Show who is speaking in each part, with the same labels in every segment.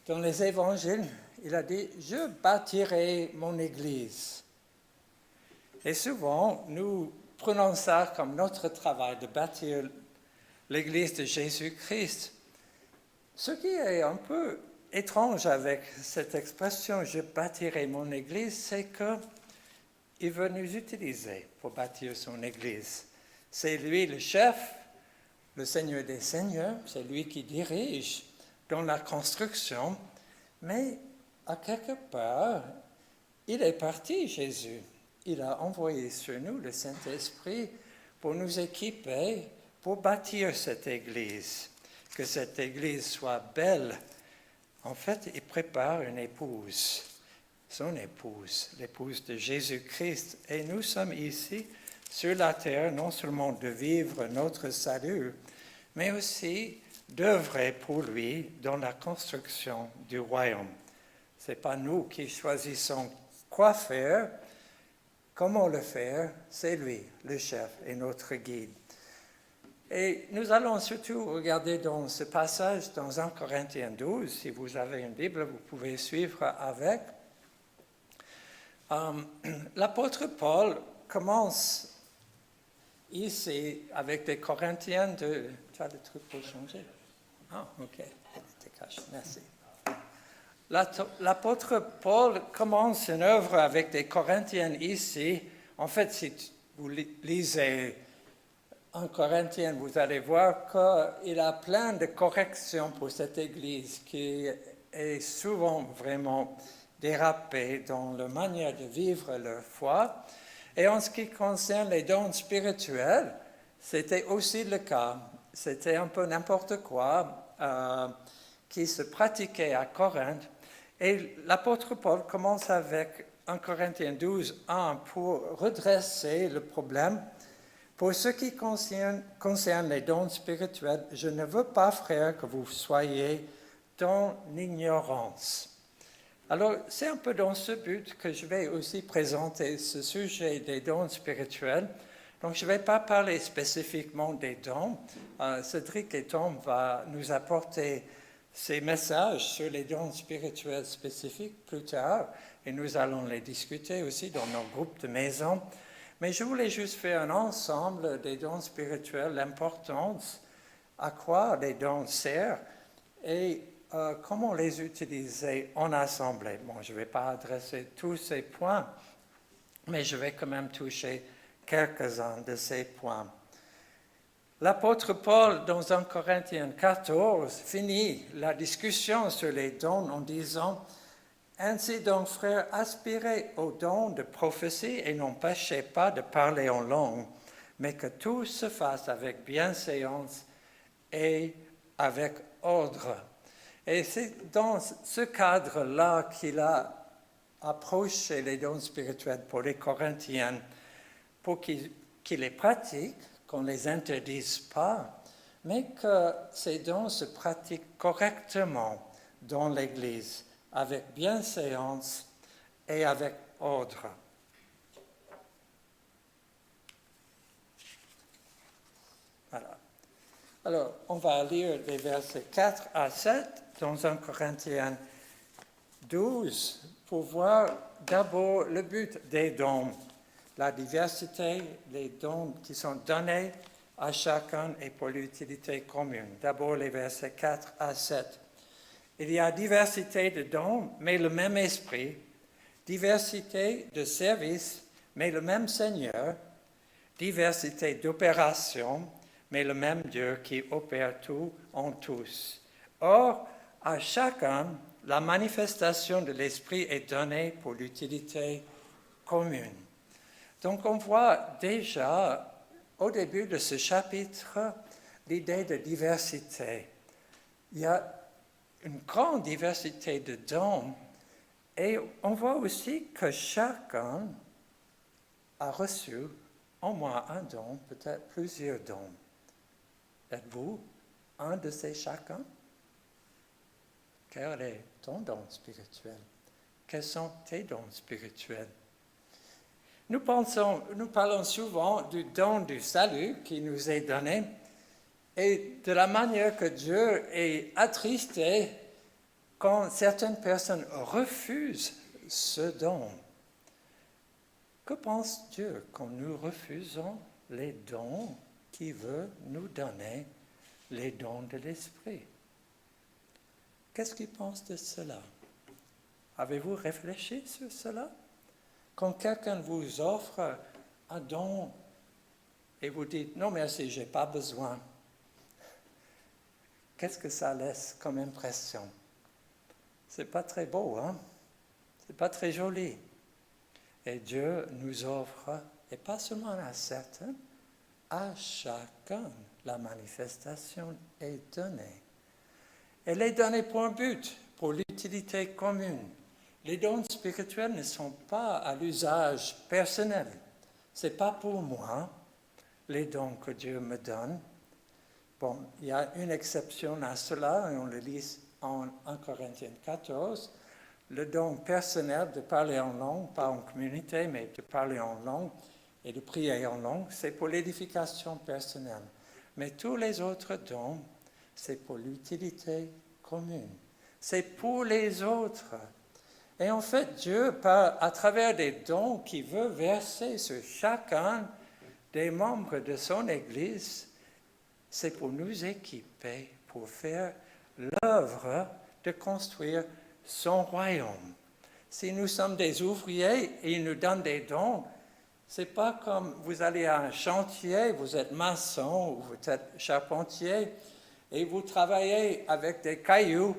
Speaker 1: dans les évangiles, il a dit « Je bâtirai mon Église ». Et souvent, nous prenons ça comme notre travail de bâtir l'Église de Jésus-Christ. Ce qui est un peu étrange avec cette expression « je bâtirai mon Église », c'est qu'il veut nous utiliser pour bâtir son Église. C'est lui le chef, le Seigneur des Seigneurs, c'est lui qui dirige dans la construction, mais à quelque part, il est parti, Jésus. Il a envoyé sur nous le Saint-Esprit pour nous équiper, pour bâtir cette Église, que cette Église soit belle. En fait, il prépare une épouse, son épouse, l'épouse de Jésus-Christ. Et nous sommes ici sur la terre, non seulement de vivre notre salut, mais aussi d'œuvrer pour lui dans la construction du royaume. Ce n'est pas nous qui choisissons quoi faire, comment le faire, c'est lui, le chef et notre guide. Et nous allons surtout regarder dans ce passage, dans 1 Corinthiens 12, si vous avez une Bible, vous pouvez suivre avec. L'apôtre Paul commence ici avec des Corinthiens de... Tu as le truc pour changer? Ah, ok, t'es caché, merci. L'apôtre Paul commence une œuvre avec des Corinthiens ici. En fait, si vous lisez 1 Corinthiens, vous allez voir qu'il a plein de corrections pour cette Église qui est souvent vraiment dérapée dans la manière de vivre leur foi. Et en ce qui concerne les dons spirituels, c'était aussi le cas. C'était un peu n'importe quoi qui se pratiquait à Corinthe. Et l'apôtre Paul commence avec 1 Corinthiens 12, 1 pour redresser le problème. Pour ce qui concerne les dons spirituels, je ne veux pas, frères, que vous soyez dans l'ignorance. Alors, c'est un peu dans ce but que je vais aussi présenter ce sujet des dons spirituels. Donc, je ne vais pas parler spécifiquement des dons. Cédric et Tom vont nous apporter ces messages sur les dons spirituels spécifiques plus tard, et nous allons les discuter aussi dans nos groupes de maison. Mais je voulais juste faire un ensemble des dons spirituels, l'importance, à quoi les dons servent et comment les utiliser en assemblée. Bon, je ne vais pas adresser tous ces points, mais je vais quand même toucher quelques-uns de ces points. L'apôtre Paul, dans 1 Corinthiens 14, finit la discussion sur les dons en disant « Ainsi donc, frères, aspirez aux dons de prophétie et n'empêchez pas de parler en langue, mais que tout se fasse avec bienséance et avec ordre. » Et c'est dans ce cadre-là qu'il a approché les dons spirituels pour les Corinthiens, pour qu'ils les pratiquent, qu'on ne les interdise pas, mais que ces dons se pratiquent correctement dans l'Église, avec bienséance et avec ordre. Voilà. Alors, on va lire les versets 4 à 7 dans 1 Corinthiens 12 pour voir d'abord le but des dons. La diversité, les dons qui sont donnés à chacun et pour l'utilité commune. D'abord les versets 4 à 7. Il y a diversité de dons, mais le même esprit, diversité de services, mais le même Seigneur, diversité d'opérations, mais le même Dieu qui opère tout en tous. Or, à chacun, la manifestation de l'esprit est donnée pour l'utilité commune. Donc on voit déjà au début de ce chapitre l'idée de diversité. Il y a une grande diversité de dons et on voit aussi que chacun a reçu au moins un don, peut-être plusieurs dons. Êtes-vous un de ces chacun? Quel est ton don spirituel? Quels sont tes dons spirituels? Nous parlons souvent du don du salut qui nous est donné et de la manière que Dieu est attristé quand certaines personnes refusent ce don, que pense Dieu quand nous refusons les dons qu'il veut nous donner, les dons de l'Esprit? Qu'est-ce qu'il pense de cela? Avez-vous réfléchi sur cela? Quand quelqu'un vous offre un don et vous dites « Non, merci, je n'ai pas besoin », qu'est-ce que ça laisse comme impression? C'est pas très beau, hein? C'est pas très joli. Et Dieu nous offre, et pas seulement à certains, à chacun, la manifestation est donnée. Elle est donnée pour un but, pour l'utilité commune. Les dons spirituels ne sont pas à l'usage personnel. Ce n'est pas pour moi, les dons que Dieu me donne. Bon, il y a une exception à cela, et on le lit en 1 Corinthiens 14. Le don personnel de parler en langue, pas en communauté, mais de parler en langue et de prier en langue, c'est pour l'édification personnelle. Mais tous les autres dons, c'est pour l'utilité commune. C'est pour les autres. Et en fait, Dieu, à travers des dons qu'il veut verser sur chacun des membres de son Église, c'est pour nous équiper, pour faire l'œuvre de construire son royaume. Si nous sommes des ouvriers et ils nous donnent des dons, ce n'est pas comme vous allez à un chantier, vous êtes maçon ou vous êtes charpentier et vous travaillez avec des cailloux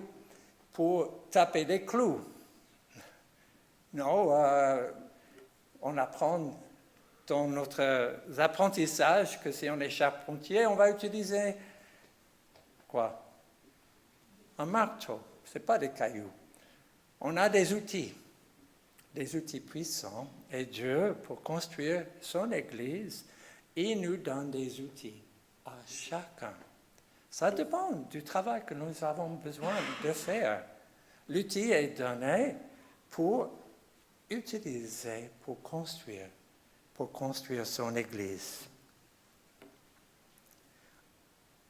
Speaker 1: pour taper des clous. Non, on apprend dans notre apprentissage que si on est charpentier, on va utiliser quoi? Un marteau, ce n'est pas des cailloux. On a des outils puissants, et Dieu, pour construire son Église, il nous donne des outils à chacun. Ça dépend du travail que nous avons besoin de faire. L'outil est donné pour utiliser, pour construire son Église.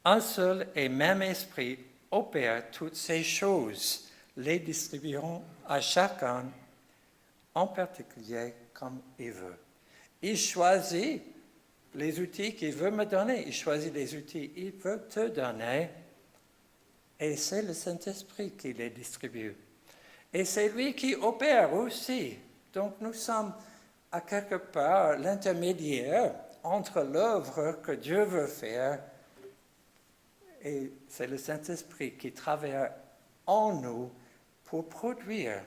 Speaker 1: Un seul et même esprit opère toutes ces choses, les distribuant à chacun en particulier comme il veut. Il choisit les outils qu'il veut me donner, il choisit les outils qu'il veut te donner, et c'est le Saint-Esprit qui les distribue. Et c'est lui qui opère aussi. Donc nous sommes à quelque part l'intermédiaire entre l'œuvre que Dieu veut faire, et c'est le Saint-Esprit qui travaille en nous pour produire.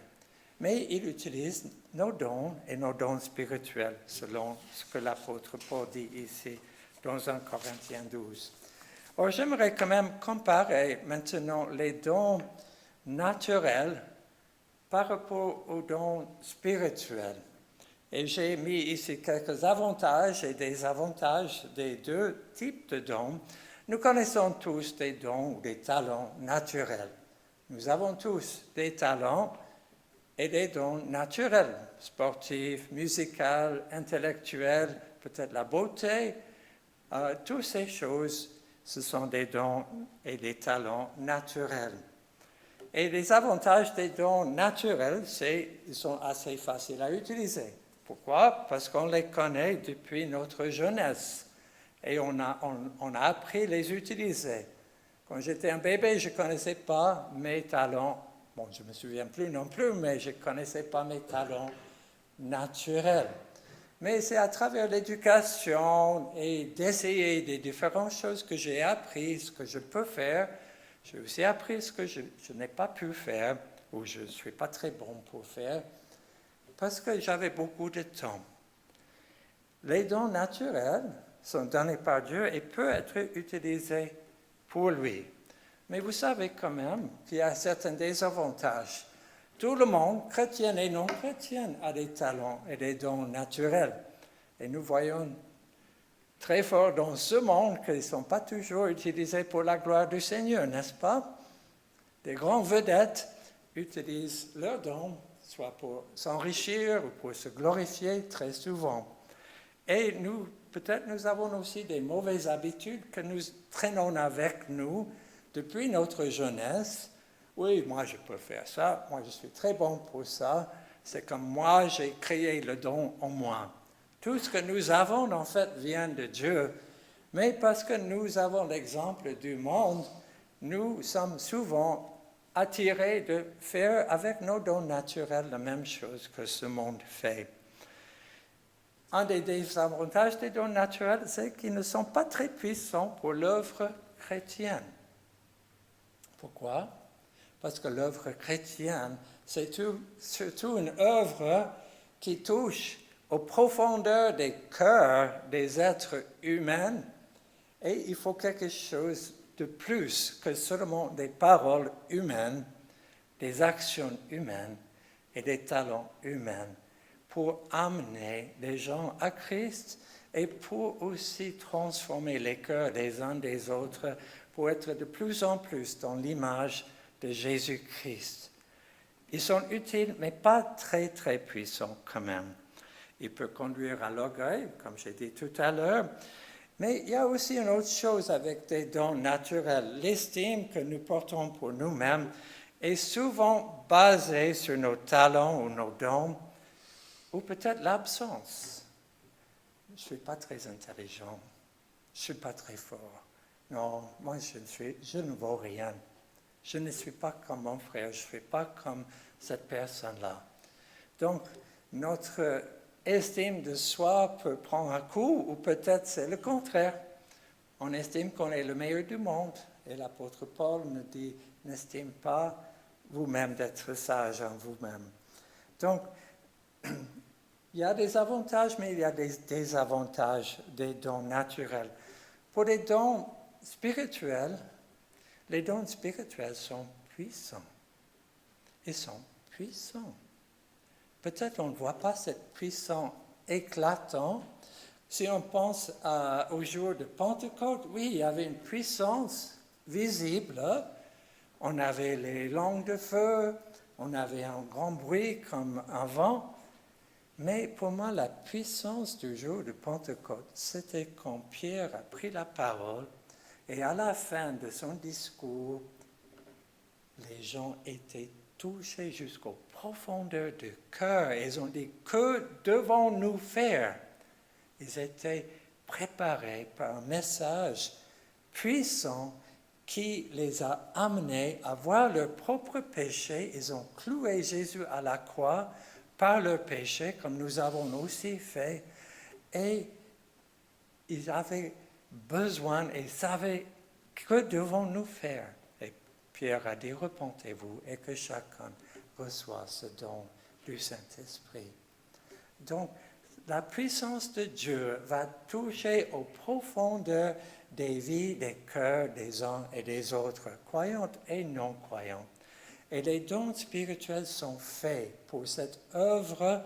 Speaker 1: Mais il utilise nos dons et nos dons spirituels, selon ce que l'apôtre Paul dit ici dans 1 Corinthiens 12. Or, j'aimerais quand même comparer maintenant les dons naturels par rapport aux dons spirituels. Et j'ai mis ici quelques avantages et désavantages des deux types de dons. Nous connaissons tous des dons ou des talents naturels. Nous avons tous des talents et des dons naturels, sportifs, musicaux, intellectuels, peut-être la beauté. Toutes ces choses, ce sont des dons et des talents naturels. Et les avantages des dons naturels, c'est qu'ils sont assez faciles à utiliser. Pourquoi? Parce qu'on les connaît depuis notre jeunesse et on a appris à les utiliser. Quand j'étais un bébé, je ne connaissais pas mes talents. Bon, je ne me souviens plus non plus, mais je ne connaissais pas mes talents naturels. Mais c'est à travers l'éducation et d'essayer des différentes choses que j'ai appris, ce que je peux faire. J'ai aussi appris ce que je n'ai pas pu faire, ou je ne suis pas très bon pour faire, parce que j'avais beaucoup de temps. Les dons naturels sont donnés par Dieu et peuvent être utilisés pour lui. Mais vous savez quand même qu'il y a certains désavantages. Tout le monde, chrétien et non chrétien, a des talents et des dons naturels. Et nous voyons très fort dans ce monde qu'ils ne sont pas toujours utilisés pour la gloire du Seigneur, n'est-ce pas? Des grandes vedettes utilisent leurs dons, soit pour s'enrichir ou pour se glorifier très souvent. Et nous, peut-être nous avons aussi des mauvaises habitudes que nous traînons avec nous depuis notre jeunesse, oui, moi je peux faire ça, moi je suis très bon pour ça, c'est comme moi j'ai créé le don en moi. Tout ce que nous avons en fait vient de Dieu, mais parce que nous avons l'exemple du monde, nous sommes souvent attirés de faire avec nos dons naturels la même chose que ce monde fait. Un des désavantages des dons naturels, c'est qu'ils ne sont pas très puissants pour l'œuvre chrétienne. Pourquoi? Parce que l'œuvre chrétienne, c'est surtout une œuvre qui touche aux profondeurs des cœurs des êtres humains, et il faut quelque chose de plus que seulement des paroles humaines, des actions humaines et des talents humains pour amener les gens à Christ et pour aussi transformer les cœurs des uns des autres pour être de plus en plus dans l'image de Jésus-Christ. Ils sont utiles, mais pas très, très puissants quand même. Ils peuvent conduire à l'orgueil, comme j'ai dit tout à l'heure, mais il y a aussi une autre chose avec des dons naturels. L'estime que nous portons pour nous-mêmes est souvent basée sur nos talents ou nos dons, ou peut-être l'absence. Je ne suis pas très intelligent, je ne suis pas très fort. Non, moi je ne vaux rien. Je ne suis pas comme mon frère, je ne suis pas comme cette personne-là. Donc, notre estime de soi peut prendre un coup, ou peut-être c'est le contraire. On estime qu'on est le meilleur du monde. Et l'apôtre Paul nous dit, n'estime pas vous-même d'être sage en vous-même. Donc, il y a des avantages, mais il y a des désavantages des dons naturels. Pour les dons spirituels, les dons spirituels sont puissants. Ils sont puissants. Peut-être on ne voit pas cette puissance éclatante. Si on pense au jour de Pentecôte, oui, il y avait une puissance visible. On avait les langues de feu, on avait un grand bruit comme un vent. Mais pour moi, la puissance du jour de Pentecôte, c'était quand Pierre a pris la parole et à la fin de son discours, les gens étaient touchés jusqu'aux profondeurs du cœur. Ils ont dit, que devons-nous faire? Ils étaient préparés par un message puissant qui les a amenés à voir leur propre péché. Ils ont cloué Jésus à la croix par leur péché, comme nous avons aussi fait. Et ils avaient besoin et savaient que devons-nous faire. Et Pierre a dit, repentez-vous et que chacun reçoit ce don du Saint-Esprit. Donc, la puissance de Dieu va toucher aux profondeurs des vies, des cœurs des uns et des autres, croyantes et non croyantes. Et les dons spirituels sont faits pour cette œuvre,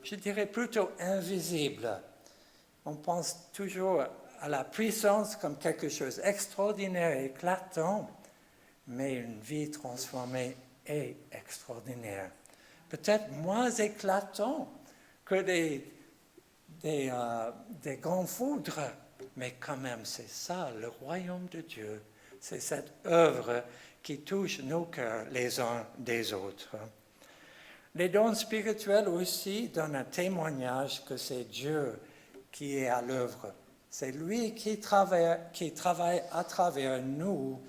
Speaker 1: je dirais plutôt invisible. On pense toujours à la puissance comme quelque chose d'extraordinaire et éclatant, mais une vie transformée est extraordinaire. Peut-être moins éclatant que des grands foudres, mais quand même, c'est ça, le royaume de Dieu. C'est cette œuvre qui touche nos cœurs les uns des autres. Les dons spirituels aussi donnent un témoignage que c'est Dieu qui est à l'œuvre. C'est lui qui travaille à travers nous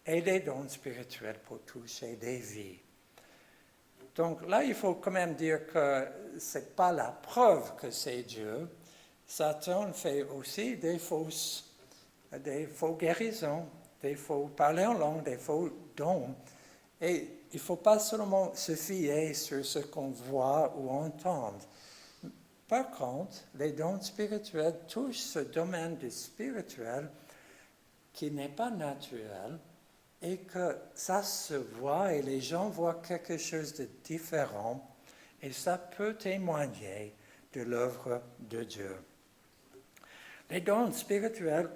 Speaker 1: et les dons spirituels pour toucher des vies. Donc là, il faut quand même dire que ce n'est pas la preuve que c'est Dieu. Satan fait aussi des faux guérisons, des faux parler en langue, des faux dons. Et il ne faut pas seulement se fier sur ce qu'on voit ou entend. Par contre, les dons spirituels touchent ce domaine du spirituel qui n'est pas naturel et que ça se voit et les gens voient quelque chose de différent et ça peut témoigner de l'œuvre de Dieu. Les dons spirituels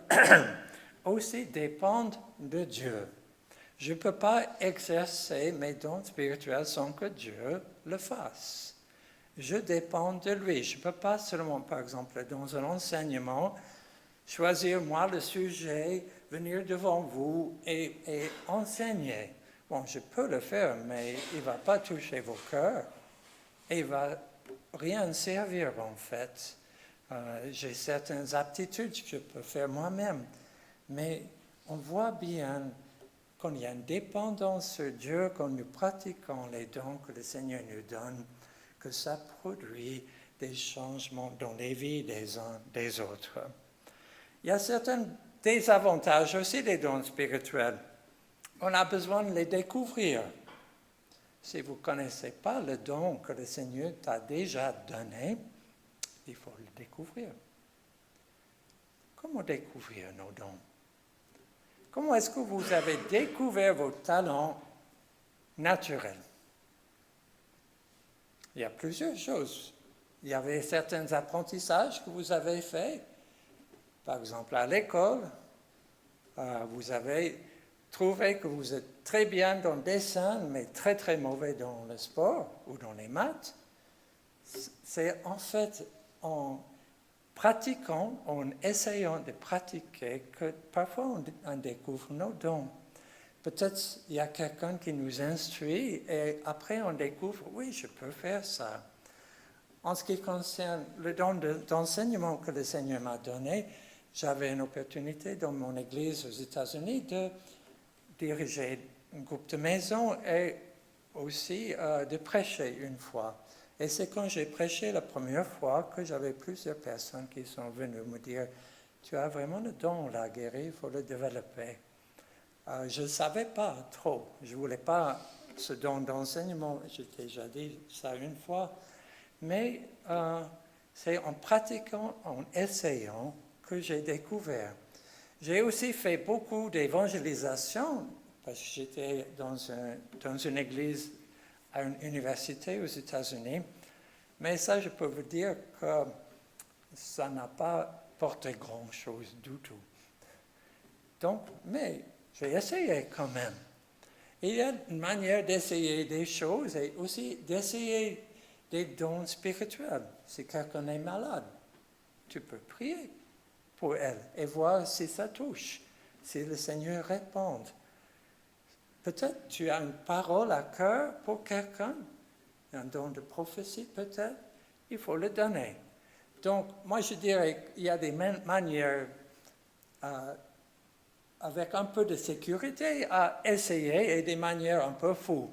Speaker 1: aussi dépendent de Dieu. Je ne peux pas exercer mes dons spirituels sans que Dieu le fasse. Je dépends de lui. Je ne peux pas seulement, par exemple, dans un enseignement, choisir moi le sujet, venir devant vous et enseigner. bon, je peux le faire, mais il ne va pas toucher vos cœurs et il ne va rien servir en fait. J'ai certaines aptitudes que je peux faire moi-même, mais on voit bien quand il y a une dépendance sur Dieu, quand nous pratiquons les dons que le Seigneur nous donne, que ça produit des changements dans les vies des uns des autres. Il y a certains désavantages aussi des dons spirituels. On a besoin de les découvrir. Si vous ne connaissez pas le don que le Seigneur t'a déjà donné, il faut le découvrir. Comment découvrir nos dons? Comment est-ce que vous avez découvert vos talents naturels? Il y a plusieurs choses. Il y avait certains apprentissages que vous avez faits. Par exemple, à l'école, vous avez trouvé que vous êtes très bien dans le dessin, mais très très mauvais dans le sport ou dans les maths. C'est en fait en pratiquant, en essayant de pratiquer, que parfois on découvre nos dons. Peut-être il y a quelqu'un qui nous instruit et après on découvre, oui, je peux faire ça. En ce qui concerne le don d'enseignement que le Seigneur m'a donné, j'avais une opportunité dans mon église aux États-Unis de diriger un groupe de maison et aussi de prêcher une fois. Et c'est quand j'ai prêché la première fois que j'avais plusieurs personnes qui sont venues me dire « Tu as vraiment le don, la guérir, il faut le développer. » Je ne savais pas trop, je ne voulais pas ce don d'enseignement, j'ai déjà dit ça une fois, mais c'est en pratiquant, en essayant que j'ai découvert. J'ai aussi fait beaucoup d'évangélisation, parce que j'étais dans une église à une université aux États-Unis, mais ça, je peux vous dire que ça n'a pas porté grand-chose du tout. Donc, mais j'ai essayé quand même. Il y a une manière d'essayer des choses et aussi d'essayer des dons spirituels. Si quelqu'un est malade, tu peux prier pour elle et voir si ça touche, si le Seigneur répond. Peut-être tu as une parole à cœur pour quelqu'un, un don de prophétie peut-être, il faut le donner. Donc, moi je dirais qu'il y a des manières avec un peu de sécurité à essayer et des manières un peu fous.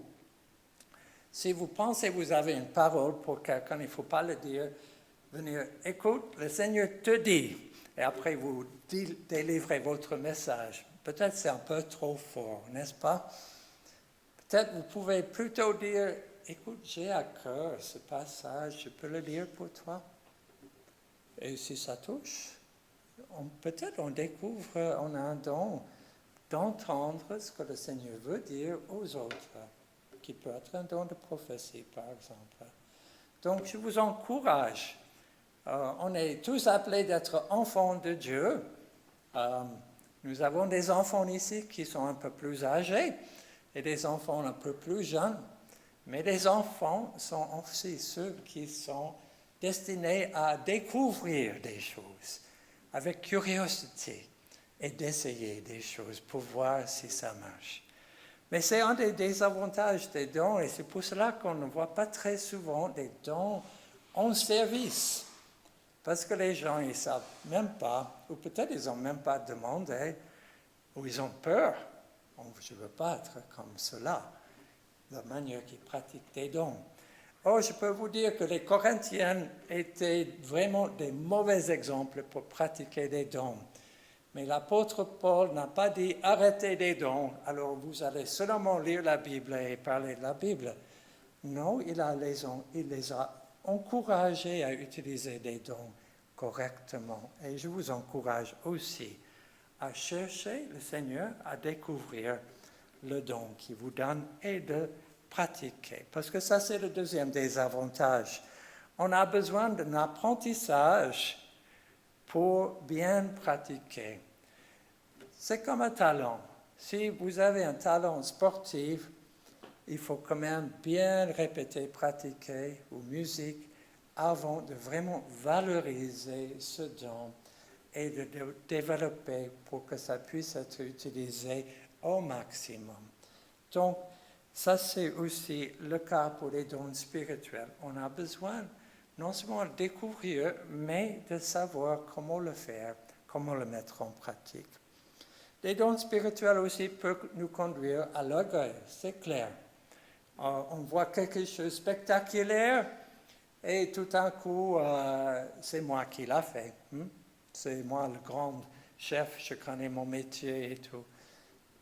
Speaker 1: Si vous pensez que vous avez une parole pour quelqu'un, il ne faut pas le dire, venir, écoute, le Seigneur te dit, et après vous délivrez votre message. Peut-être c'est un peu trop fort, n'est-ce pas? Peut-être vous pouvez plutôt dire, écoute, j'ai à cœur ce passage, je peux le lire pour toi. Et si ça touche, peut-être on découvre, on a un don d'entendre ce que le Seigneur veut dire aux autres, qui peut être un don de prophétie, par exemple. Donc, je vous encourage. On est tous appelés d'être enfants de Dieu. Nous avons des enfants ici qui sont un peu plus âgés et des enfants un peu plus jeunes. Mais les enfants sont aussi ceux qui sont destinés à découvrir des choses avec curiosité et d'essayer des choses pour voir si ça marche. Mais c'est un des désavantages des dons et c'est pour cela qu'on ne voit pas très souvent des dons en service. Parce que les gens, ils ne savent même pas, ou peut-être ils n'ont même pas demandé, ou ils ont peur. Oh, je ne veux pas être comme cela, la manière qu'ils pratiquent des dons. Oh, je peux vous dire que les Corinthiens étaient vraiment des mauvais exemples pour pratiquer des dons. Mais l'apôtre Paul n'a pas dit « arrêtez des dons, alors vous allez seulement lire la Bible et parler de la Bible ». Non, il les a encouragés à utiliser des dons correctement. Et je vous encourage aussi à chercher le Seigneur, à découvrir le don qu'il vous donne et de pratiquer. Parce que ça, c'est le deuxième des avantages. On a besoin d'un apprentissage pour bien pratiquer. C'est comme un talent. Si vous avez un talent sportif, il faut quand même bien répéter, pratiquer ou musique avant de vraiment valoriser ce don et de développer pour que ça puisse être utilisé au maximum. Donc, ça c'est aussi le cas pour les dons spirituels. On a besoin non seulement de découvrir, mais de savoir comment le faire, comment le mettre en pratique. Les dons spirituels aussi peuvent nous conduire à l'orgueil, c'est clair. On voit quelque chose de spectaculaire et tout d'un coup, c'est moi qui l'ai fait. C'est moi le grand chef, je connais mon métier et tout.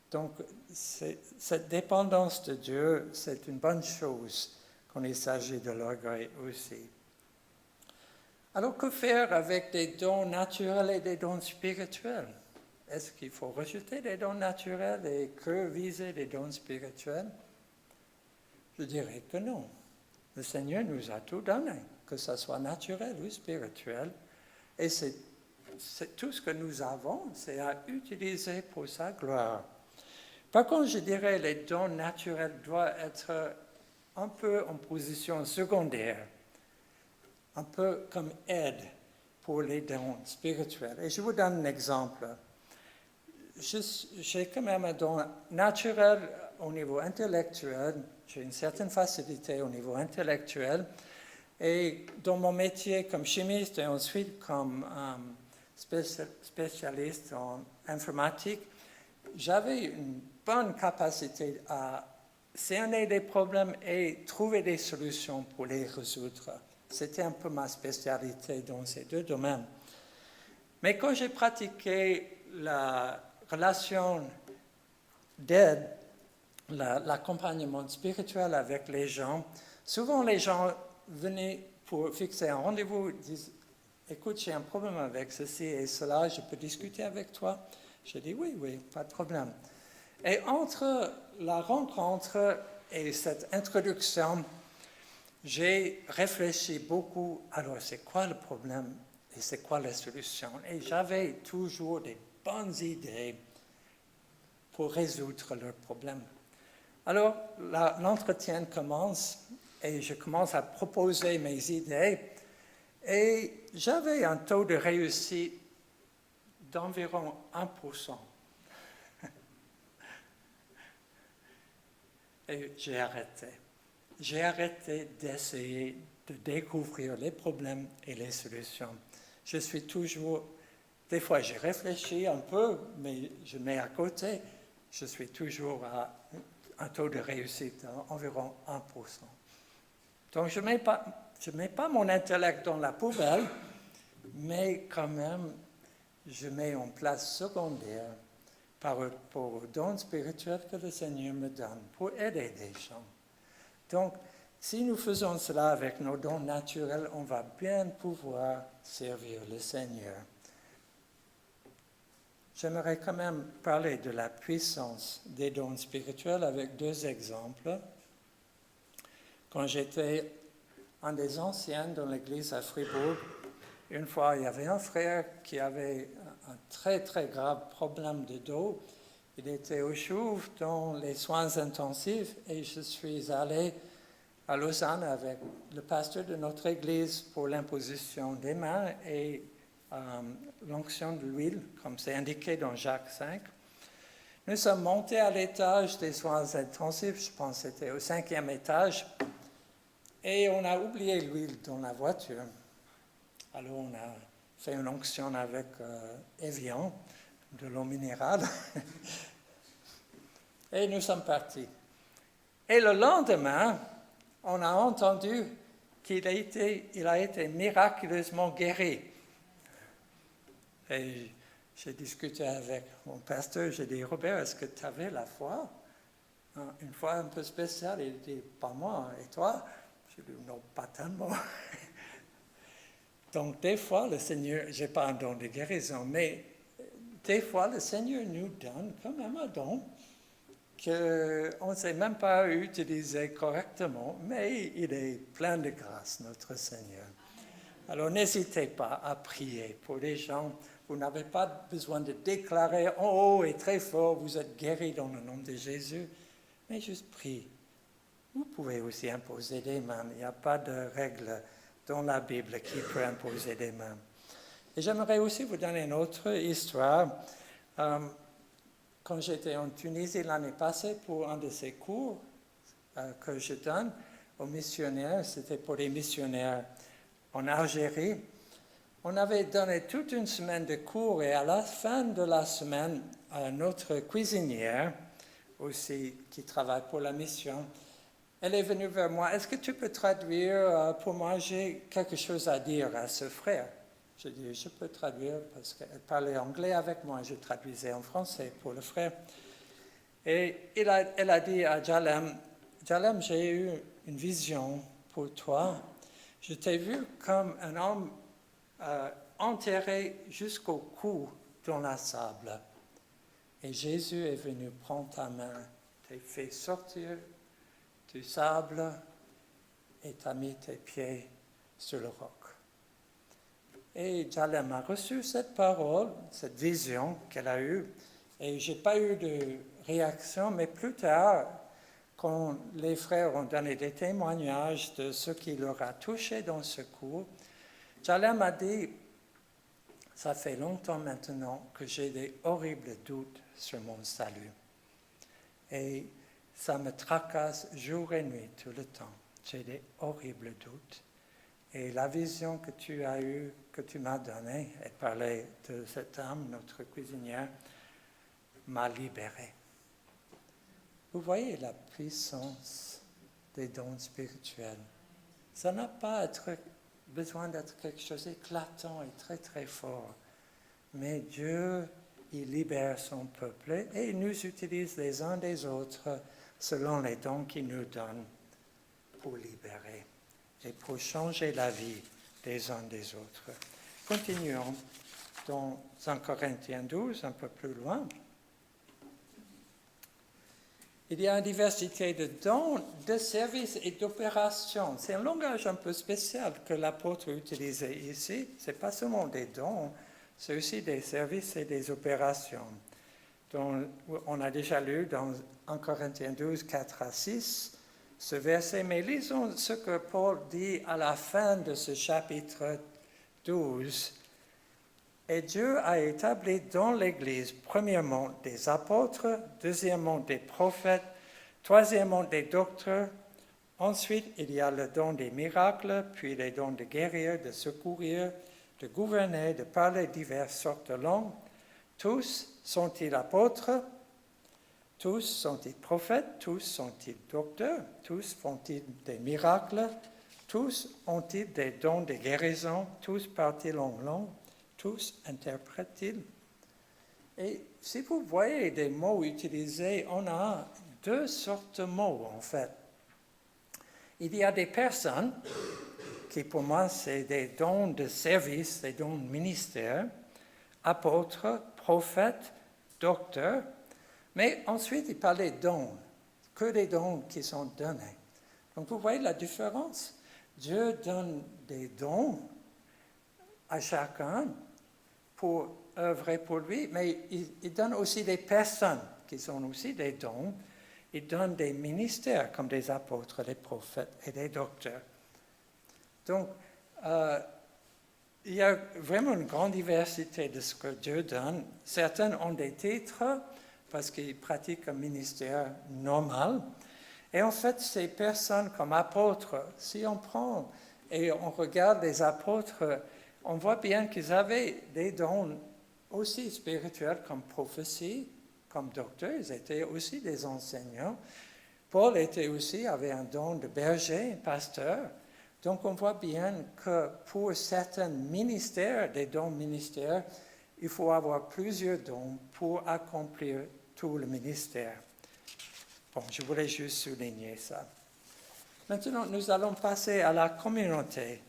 Speaker 1: Donc, cette dépendance de Dieu, c'est une bonne chose quand il s'agit de l'orgueil aussi. Alors, que faire avec des dons naturels et des dons spirituels? Est-ce qu'il faut rejeter les dons naturels et que viser les dons spirituels? Je dirais que non. Le Seigneur nous a tout donné, que ce soit naturel ou spirituel. Et c'est tout ce que nous avons, c'est à utiliser pour sa gloire. Par contre, je dirais que les dons naturels doivent être un peu en position secondaire, un peu comme aide pour les dons spirituels. Et je vous donne un exemple. J'ai quand même un don naturel au niveau intellectuel, j'ai une certaine facilité au niveau intellectuel, et dans mon métier comme chimiste et ensuite comme spécialiste en informatique, j'avais une bonne capacité à cerner des problèmes et trouver des solutions pour les résoudre. C'était un peu ma spécialité dans ces deux domaines. Mais quand j'ai pratiqué la relation d'aide, l'accompagnement spirituel avec les gens, souvent les gens venaient pour fixer un rendez-vous, disent « Écoute, j'ai un problème avec ceci et cela, je peux discuter avec toi ?» Je dis « Oui, pas de problème. » Et entre la rencontre et cette introduction, j'ai réfléchi beaucoup, alors c'est quoi le problème et c'est quoi la solution? Et j'avais toujours des bonnes idées pour résoudre leurs problèmes. Alors, l'entretien commence et je commence à proposer mes idées et j'avais un taux de réussite d'environ 1%. Et j'ai arrêté. J'ai arrêté d'essayer de découvrir les problèmes et les solutions. Je suis toujours, des fois j'ai réfléchi un peu, mais je mets à côté, je suis toujours à un taux de réussite d'environ 1%. Donc je mets pas mon intellect dans la poubelle, mais quand même, je mets en place secondaire par rapport aux dons spirituels que le Seigneur me donne pour aider les gens. Donc, si nous faisons cela avec nos dons naturels, on va bien pouvoir servir le Seigneur. J'aimerais quand même parler de la puissance des dons spirituels avec deux exemples. Quand j'étais un des anciens dans l'église à Fribourg, une fois, il y avait un frère qui avait un très, très grave problème de dos. Il était au Chouv dans les soins intensifs et je suis allé à Lausanne avec le pasteur de notre église pour l'imposition des mains et l'onction de l'huile, comme c'est indiqué dans Jacques 5. Nous sommes montés à l'étage des soins intensifs, je pense que c'était au 5e étage, et on a oublié l'huile dans la voiture. Alors on a fait une onction avec Evian, de l'eau minérale, et nous sommes partis. Et le lendemain, on a entendu qu'il a été miraculeusement guéri. Et j'ai discuté avec mon pasteur, j'ai dit, Robert, est-ce que tu avais la foi? Une foi un peu spéciale. Il dit, pas moi, et toi? J'ai dit, non, pas tellement. Donc, des fois, le Seigneur, je n'ai pas un don de guérison, mais des fois, le Seigneur nous donne quand même un don qu'on ne sait même pas utiliser correctement, mais il est plein de grâce, notre Seigneur. Alors, n'hésitez pas à prier pour les gens. Vous n'avez pas besoin de déclarer en haut et très fort, vous êtes guéris dans le nom de Jésus, mais juste priez. Vous pouvez aussi imposer des mains. Il n'y a pas de règle dans la Bible qui peut imposer des mains. Et j'aimerais aussi vous donner une autre histoire. quand j'étais en Tunisie l'année passée pour un de ces cours que je donne aux missionnaires, c'était pour les missionnaires en Algérie, on avait donné toute une semaine de cours et à la fin de la semaine, notre cuisinière, aussi qui travaille pour la mission, elle est venue vers moi. Est-ce que tu peux traduire pour moi? J'ai quelque chose à dire à ce frère. Je dis, je peux traduire parce qu'elle parlait anglais avec moi. Je traduisais en français pour le frère. Et elle a dit à Jalem, Jalem, j'ai eu une vision pour toi. Je t'ai vu comme un homme enterré jusqu'au cou dans la sable. Et Jésus est venu prendre ta main, t'a fait sortir du sable et t'a mis tes pieds sur le roc. Et Jalem a reçu cette parole, cette vision qu'elle a eue, et je n'ai pas eu de réaction, mais plus tard, quand les frères ont donné des témoignages de ce qui leur a touché dans ce cours, Jalem a dit, ça fait longtemps maintenant que j'ai des horribles doutes sur mon salut. Et ça me tracasse jour et nuit tout le temps. J'ai des horribles doutes. Et la vision que tu as eue, que tu m'as donnée, et parlait de cette âme, notre cuisinière, m'a libéré. Vous voyez la puissance des dons spirituels. Ça n'a pas besoin d'être quelque chose d'éclatant et très très fort. Mais Dieu, il libère son peuple et il nous utilise les uns des autres selon les dons qu'il nous donne pour libérer et pour changer la vie des uns des autres. Continuons dans 1 Corinthiens 12, un peu plus loin. Il y a une diversité de dons, de services et d'opérations. C'est un langage un peu spécial que l'apôtre utilisait ici. Ce n'est pas seulement des dons, c'est aussi des services et des opérations. Donc, on a déjà lu dans 1 Corinthiens 12, 4 à 6, ce verset, mais lisons ce que Paul dit à la fin de ce chapitre 12. Et Dieu a établi dans l'Église, premièrement, des apôtres, deuxièmement, des prophètes, troisièmement, des docteurs. Ensuite, il y a le don des miracles, puis les dons de guérir, de secourir, de gouverner, de parler diverses sortes de langues. Tous sont-ils apôtres? Tous sont-ils prophètes? Tous sont-ils docteurs? Tous font-ils des miracles? Tous ont-ils des dons de guérison? Tous parlent-ils en langue? Tous interprètent-ils? Et si vous voyez des mots utilisés, on a deux sortes de mots en fait. Il y a des personnes qui pour moi c'est des dons de service, des dons de ministère, apôtres, prophètes, docteurs, mais ensuite il parle des dons, que des dons qui sont donnés. Donc vous voyez la différence? Dieu donne des dons à chacun pour œuvrer pour lui, mais il donne aussi des personnes qui sont aussi des dons. Il donne des ministères comme des apôtres, des prophètes et des docteurs. Donc, il y a vraiment une grande diversité de ce que Dieu donne. Certains ont des titres parce qu'ils pratiquent un ministère normal. Et en fait, ces personnes comme apôtres, si on prend et on regarde les apôtres, on voit bien qu'ils avaient des dons aussi spirituels comme prophétie, comme docteurs, ils étaient aussi des enseignants. Paul avait un don de berger, pasteur. Donc on voit bien que pour certains ministères, des dons ministères, il faut avoir plusieurs dons pour accomplir tout le ministère. Bon, je voulais juste souligner ça. Maintenant, nous allons passer à la communauté.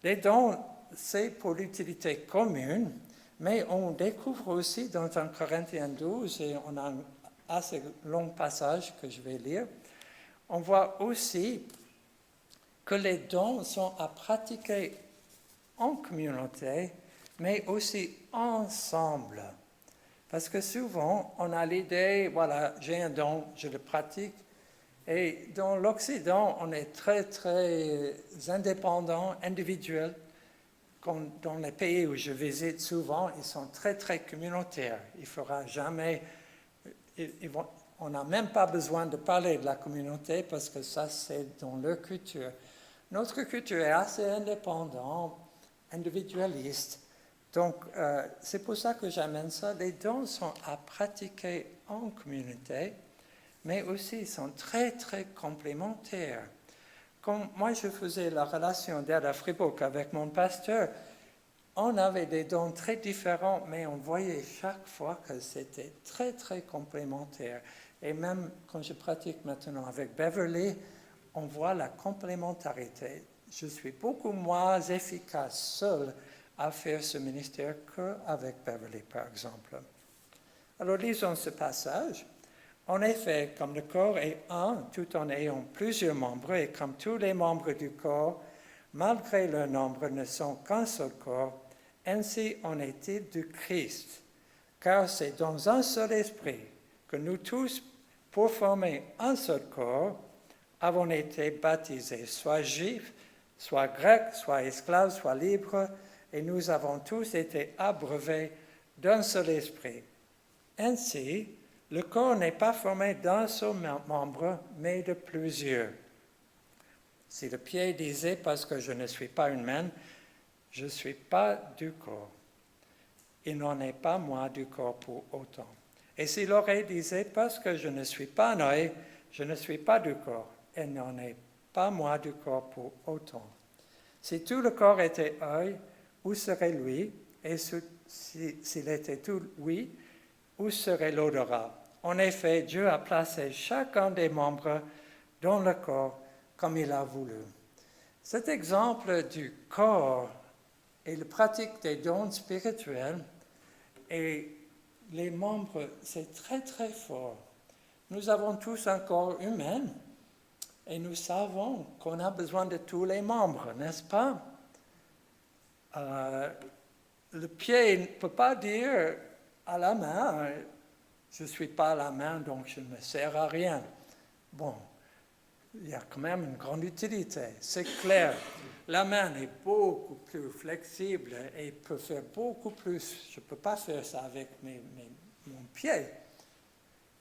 Speaker 1: Les dons, c'est pour l'utilité commune, mais on découvre aussi dans 1 Corinthiens 12, et on a un assez long passage que je vais lire, on voit aussi que les dons sont à pratiquer en communauté, mais aussi ensemble. Parce que souvent, on a l'idée, voilà, j'ai un don, je le pratique. Et dans l'Occident, on est très, très indépendant, individuel. Comme dans les pays où je visite souvent, ils sont très, très communautaires. Il ne faudra jamais on n'a même pas besoin de parler de la communauté parce que ça, c'est dans leur culture. Notre culture est assez indépendante, individualiste. Donc, c'est pour ça que j'amène ça. Les dons sont à pratiquer en communauté, mais aussi sont très, très complémentaires. Quand moi, je faisais la relation d'aide à Fribourg avec mon pasteur, on avait des dons très différents, mais on voyait chaque fois que c'était très, très complémentaire. Et même quand je pratique maintenant avec Beverly, on voit la complémentarité. Je suis beaucoup moins efficace seul à faire ce ministère qu'avec Beverly, par exemple. Alors, lisons ce passage. En effet, comme le corps est un, tout en ayant plusieurs membres, et comme tous les membres du corps, malgré leur nombre, ne sont qu'un seul corps, ainsi en est-il du Christ. Car c'est dans un seul esprit que nous tous, pour former un seul corps, avons été baptisés, soit juifs, soit grecs, soit esclaves, soit libres, et nous avons tous été abreuvés d'un seul esprit. Ainsi, le corps n'est pas formé d'un seul membre, mais de plusieurs. Si le pied disait, parce que je ne suis pas une main, je ne suis pas du corps, il n'en est pas moins du corps pour autant. Et si l'oreille disait, parce que je ne suis pas un œil, je ne suis pas du corps, il n'en est pas moins du corps pour autant. Si tout le corps était œil, où serait l'ouïe? Et s'il était tout ouïe, où serait l'odorat? En effet, Dieu a placé chacun des membres dans le corps comme il a voulu. Cet exemple du corps et la pratique des dons spirituels et les membres, c'est très très fort. Nous avons tous un corps humain et nous savons qu'on a besoin de tous les membres, n'est-ce pas? Le pied ne peut pas dire à la main, je ne suis pas à la main, donc je ne me sers à rien. Bon, il y a quand même une grande utilité, c'est clair. La main est beaucoup plus flexible et peut faire beaucoup plus. Je ne peux pas faire ça avec mon pied.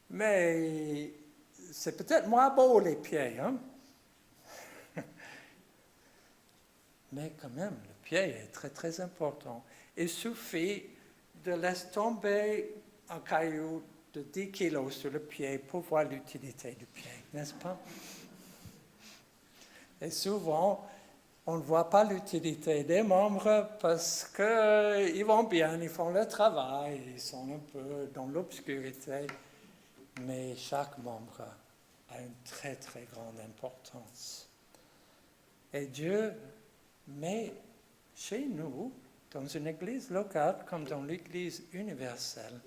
Speaker 1: Mais c'est peut-être moins beau les pieds, hein? Mais quand même, le pied est très très important. Il suffit de laisser tomber un caillou de 10 kilos sur le pied pour voir l'utilité du pied, n'est-ce pas? Et souvent, on ne voit pas l'utilité des membres parce qu'ils vont bien, ils font leur travail, ils sont un peu dans l'obscurité, mais chaque membre a une très très grande importance. Et Dieu met chez nous, dans une église locale comme dans l'église universelle,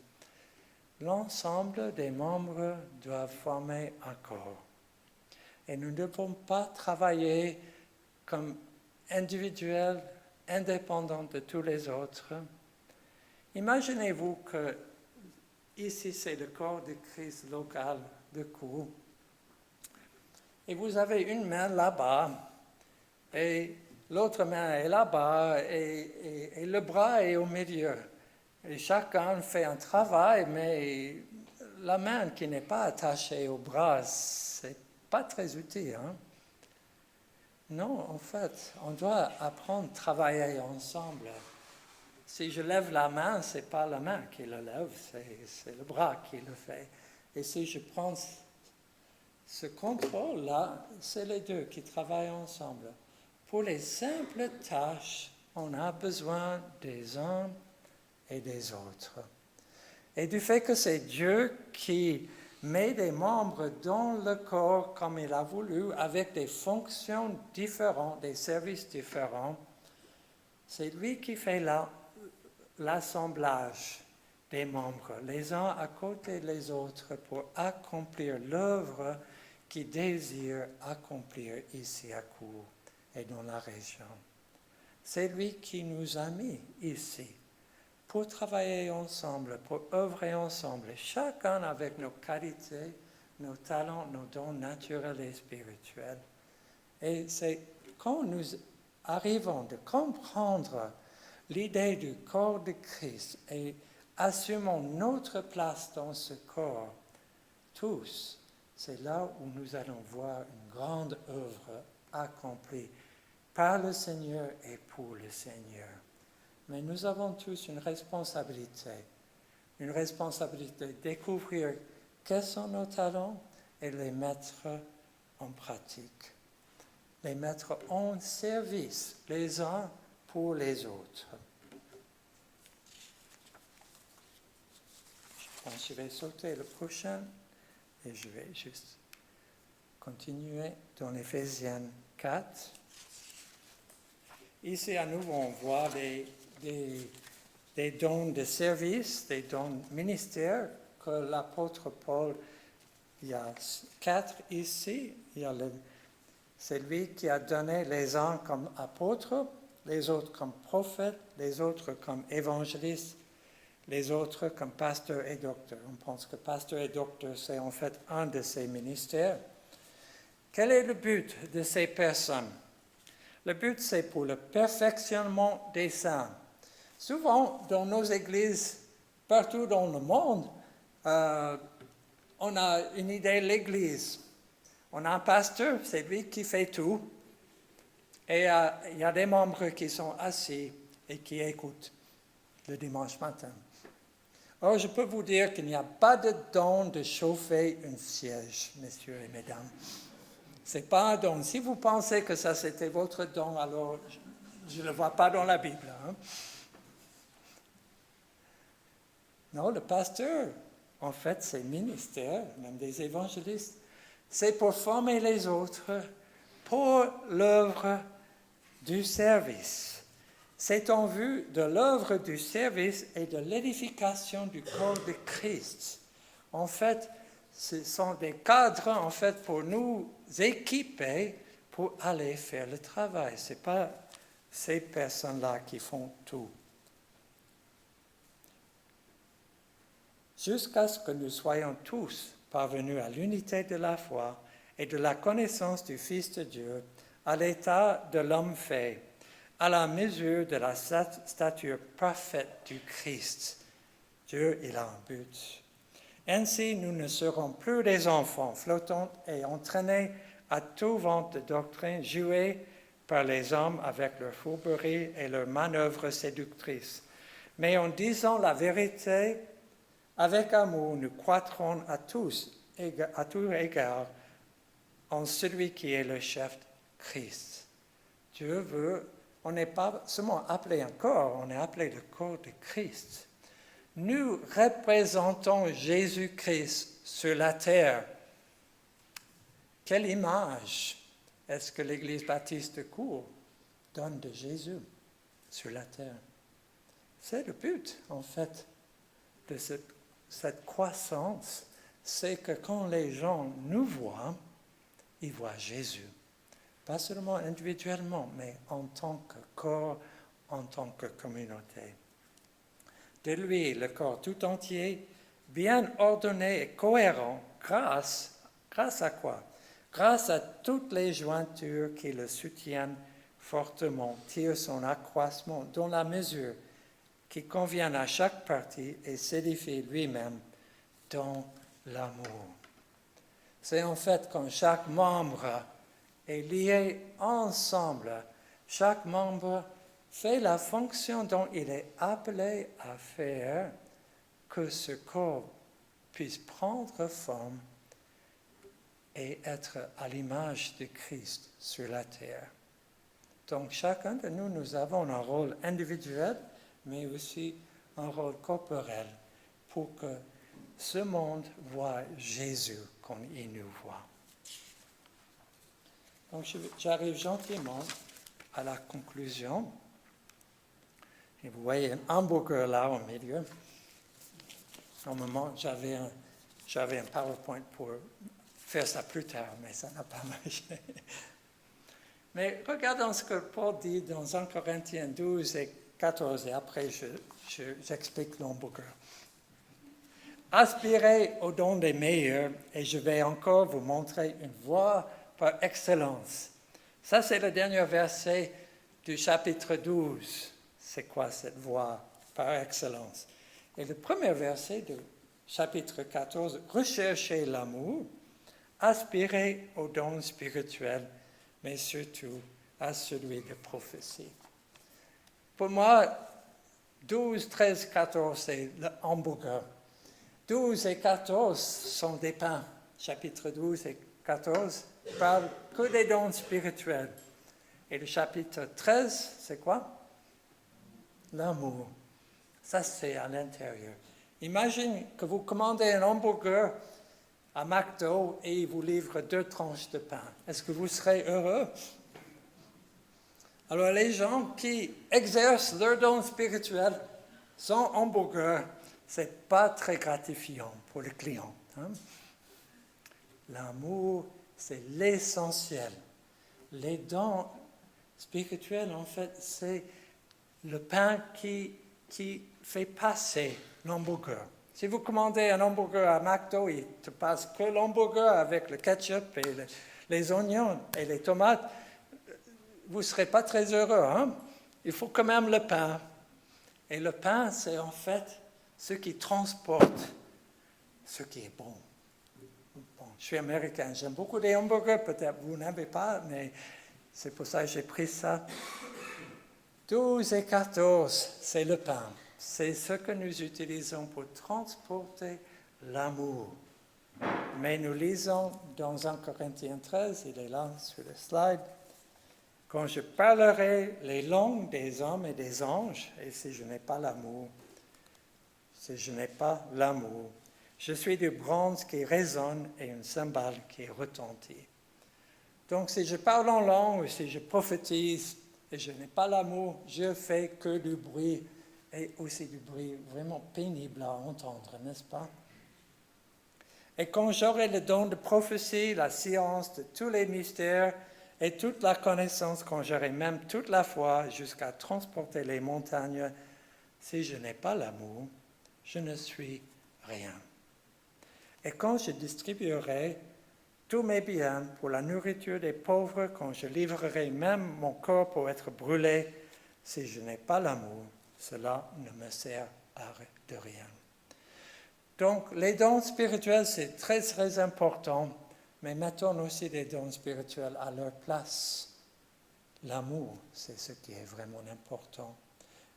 Speaker 1: l'ensemble des membres doivent former un corps. Et nous ne devons pas travailler comme individuels, indépendants de tous les autres. Imaginez-vous que ici c'est le corps de Christ local de Kourou. Et vous avez une main là-bas, et l'autre main est là-bas, et le bras est au milieu. Et chacun fait un travail, mais la main qui n'est pas attachée au bras, c'est pas très utile. Hein? Non, en fait, on doit apprendre à travailler ensemble. Si je lève la main, ce n'est pas la main qui le lève, c'est le bras qui le fait. Et si je prends ce contrôle-là, c'est les deux qui travaillent ensemble. Pour les simples tâches, on a besoin des uns et des autres. Et du fait que c'est Dieu qui met des membres dans le corps comme il a voulu, avec des fonctions différentes, des services différents, c'est lui qui fait l'assemblage des membres, les uns à côté des autres, pour accomplir l'œuvre qu'il désire accomplir ici à Kourou et dans la région. C'est lui qui nous a mis ici pour travailler ensemble, pour œuvrer ensemble, chacun avec nos qualités, nos talents, nos dons naturels et spirituels. Et c'est quand nous arrivons de comprendre l'idée du corps de Christ et assumons notre place dans ce corps, tous, c'est là où nous allons voir une grande œuvre accomplie par le Seigneur et pour le Seigneur. Mais nous avons tous une responsabilité de découvrir quels sont nos talents et les mettre en pratique, les mettre en service les uns pour les autres. Je pense que je vais sauter le prochain et je vais juste continuer dans Éphésiens 4. Ici, à nouveau, on voit des dons de service, des dons ministères que l'apôtre Paul, il y a 4 ici. C'est lui qui a donné les uns comme apôtres, les autres comme prophètes, les autres comme évangélistes, les autres comme pasteurs et docteurs. On pense que pasteur et docteur, c'est en fait un de ces ministères. Quel est le but de ces personnes? Le but, c'est pour le perfectionnement des saints. Souvent, dans nos églises, partout dans le monde, on a une idée de l'église. On a un pasteur, c'est lui qui fait tout. Et il y a des membres qui sont assis et qui écoutent le dimanche matin. Or, je peux vous dire qu'il n'y a pas de don de chauffer un siège, messieurs et mesdames. Ce n'est pas un don. Si vous pensez que ça c'était votre don, alors je ne le vois pas dans la Bible. Non, le pasteur, en fait, c'est ministère, même des évangélistes. C'est pour former les autres pour l'œuvre du service. C'est en vue de l'œuvre du service et de l'édification du corps de Christ. En fait, ce sont des cadres en fait pour nous équiper pour aller faire le travail. Ce n'est pas ces personnes-là qui font tout. Jusqu'à ce que nous soyons tous parvenus à l'unité de la foi et de la connaissance du Fils de Dieu, à l'état de l'homme fait, à la mesure de la stature parfaite du Christ. Dieu, il a un but. Ainsi, nous ne serons plus des enfants flottants et entraînés à tout vent de doctrine jouée par les hommes avec leur fourberie et leurs manœuvres séductrices. Mais en disant la vérité, avec amour, nous croîtrons à tout égard en celui qui est le chef, Christ. Dieu veut, on n'est pas seulement appelé un corps, on est appelé le corps de Christ. Nous représentons Jésus-Christ sur la terre. Quelle image est-ce que l'Église baptiste de Cours donne de Jésus sur la terre? C'est le but, en fait, de cette croissance. C'est que quand les gens nous voient, ils voient Jésus. Pas seulement individuellement, mais en tant que corps, en tant que communauté. De lui, le corps tout entier, bien ordonné et cohérent, grâce à quoi? Grâce à toutes les jointures qui le soutiennent fortement, tire son accroissement dans la mesure qui convient à chaque partie et s'édifie lui-même dans l'amour. C'est en fait quand chaque membre est lié ensemble, chaque membre fait la fonction dont il est appelé à faire, que ce corps puisse prendre forme et être à l'image de Christ sur la terre. Donc chacun de nous, nous avons un rôle individuel, mais aussi un rôle corporel pour que ce monde voit Jésus comme il nous voit. Donc j'arrive gentiment à la conclusion. Et vous voyez un hamburger là au milieu. Normalement, j'avais un PowerPoint pour faire ça plus tard, mais ça n'a pas marché. Mais regardons ce que Paul dit dans 1 Corinthiens 12 et 14, et après j'explique l'hamburger. Aspirez au don des meilleurs, et je vais encore vous montrer une voie par excellence. Ça, c'est le dernier verset du chapitre 12. C'est quoi cette voie par excellence? Et le premier verset chapitre 14, recherchez l'amour, aspirez aux dons spirituels, mais surtout à celui de prophétie. Pour moi, 12, 13, 14, c'est le hamburger. 12 et 14 sont des pains. Chapitre 12 et 14 parlent que des dons spirituels. Et le chapitre 13, c'est quoi? L'amour. Ça, c'est à l'intérieur. Imagine que vous commandez un hamburger à McDo et il vous livre 2 tranches de pain. Est-ce que vous serez heureux? Alors, les gens qui exercent leur don spirituel sans hamburger, ce n'est pas très gratifiant pour le client. Hein? L'amour, c'est l'essentiel. Les dons spirituels, en fait, c'est le pain qui fait passer l'hamburger. Si vous commandez un hamburger à McDo, il ne te passe que l'hamburger avec le ketchup et les oignons et les tomates. Vous ne serez pas très heureux. Hein? Il faut quand même le pain. Et le pain, c'est en fait ce qui transporte ce qui est bon. Bon, je suis américain, j'aime beaucoup les hamburgers, peut-être vous n'avez pas, mais c'est pour ça que j'ai pris ça. 12 et 14, c'est le pain. C'est ce que nous utilisons pour transporter l'amour. Mais nous lisons dans 1 Corinthiens 13, il est là sur le slide, « Quand je parlerai les langues des hommes et des anges, et si je n'ai pas l'amour, je suis du bronze qui résonne et une cymbale qui retentit. » Donc si je parle en langue, ou si je prophétise, et je n'ai pas l'amour, je fais que du bruit, et aussi du bruit vraiment pénible à entendre, n'est-ce pas? Et quand j'aurai le don de prophétie, la science de tous les mystères et toute la connaissance, quand j'aurai même toute la foi jusqu'à transporter les montagnes, si je n'ai pas l'amour, je ne suis rien. Et quand je distribuerai tous mes biens pour la nourriture des pauvres, quand je livrerai même mon corps pour être brûlé, si je n'ai pas l'amour, cela ne me sert de rien. Donc, les dons spirituels, c'est très, très important, mais mettons aussi les dons spirituels à leur place. L'amour, c'est ce qui est vraiment important.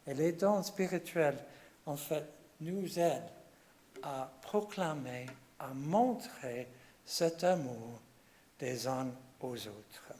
Speaker 1: Et les dons spirituels, en fait, nous aident à proclamer, à montrer cet amour des uns aux autres.